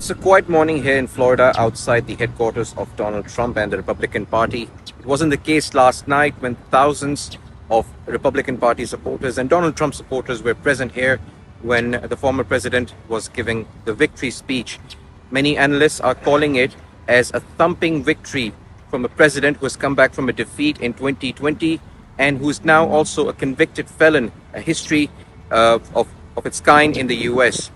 It's a quiet morning here in Florida outside the headquarters of Donald Trump and the Republican Party. It wasn't the case last night when thousands of Republican Party supporters and Donald Trump supporters were present here when the former president was giving the victory speech. Many analysts are calling it as a thumping victory from a president who has come back from a defeat in 2020 and who is now also a convicted felon, a history of its kind in the US.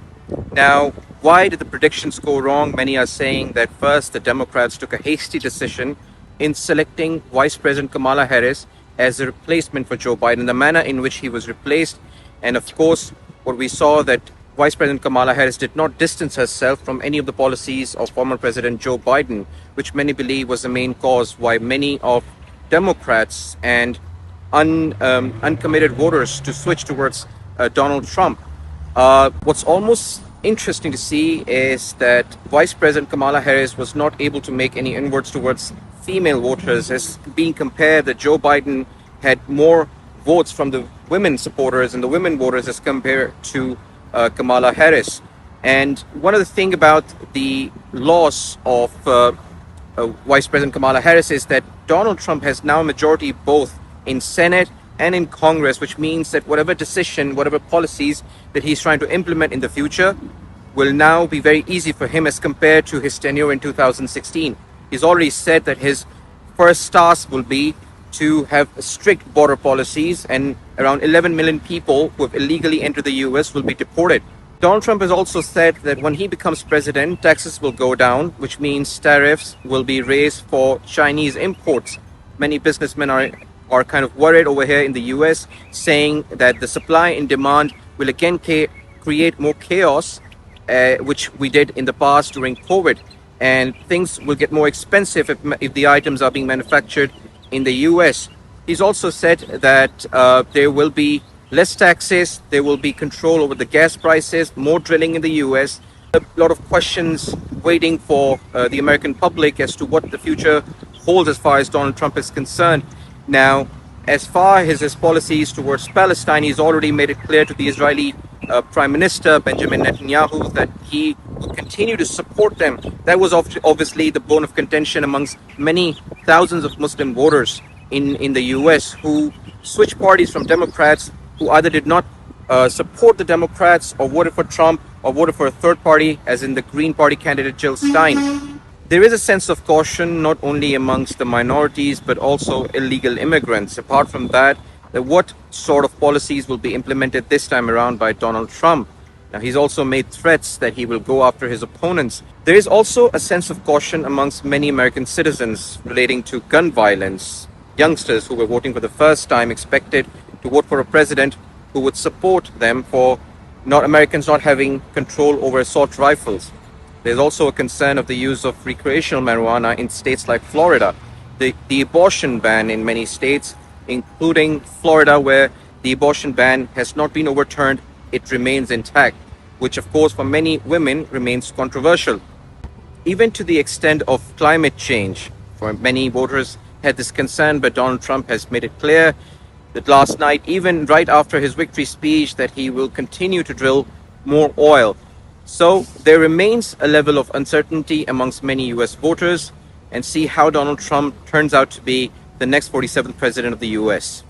Now, why did the predictions go wrong? Many are saying that first, the Democrats took a hasty decision in selecting Vice President Kamala Harris as a replacement for Joe Biden, the manner in which he was replaced. And of course, what we saw that Vice President Kamala Harris did not distance herself from any of the policies of former President Joe Biden, which many believe was the main cause why many of Democrats and uncommitted voters to switch towards Donald Trump. What's almost interesting to see is that Vice President Kamala Harris was not able to make any inroads towards female voters, as being compared that Joe Biden had more votes from the women supporters and the women voters as compared to Kamala Harris. And one of the things about the loss of Vice President Kamala Harris is that Donald Trump has now a majority both in Senate and in Congress, which means that whatever decision, whatever policies that he's trying to implement in the future will now be very easy for him as compared to his tenure in 2016. He's already said that his first task will be to have strict border policies, and around 11 million people who have illegally entered the US will be deported. Donald Trump has also said that when he becomes president, taxes will go down, which means tariffs will be raised for Chinese imports. Many businessmen are kind of worried over here in the US, saying that the supply and demand will again create more chaos, which we did in the past during COVID. And things will get more expensive if the items are being manufactured in the US. He's also said that there will be less taxes, there will be control over the gas prices, more drilling in the US. A lot of questions waiting for the American public as to what the future holds as far as Donald Trump is concerned. Now, as far as his policies towards Palestine, he's already made it clear to the Israeli Prime Minister Benjamin Netanyahu that he will continue to support them. That was obviously the bone of contention amongst many thousands of Muslim voters in the US who switched parties from Democrats, who either did not support the Democrats or voted for Trump or voted for a third party, as in the Green Party candidate Jill Stein. There is a sense of caution not only amongst the minorities but also illegal immigrants. Apart from that, what sort of policies will be implemented this time around by Donald Trump? Now, he's also made threats that he will go after his opponents. There is also a sense of caution amongst many American citizens relating to gun violence. Youngsters who were voting for the first time expected to vote for a president who would support them for Americans not having control over assault rifles. There's also a concern of the use of recreational marijuana in states like Florida. The abortion ban in many states, including Florida, where the abortion ban has not been overturned, it remains intact, which of course for many women remains controversial. Even to the extent of climate change, for many voters had this concern, but Donald Trump has made it clear that last night, even right after his victory speech, that he will continue to drill more oil. So there remains a level of uncertainty amongst many US voters, and see how Donald Trump turns out to be the next 47th president of the US.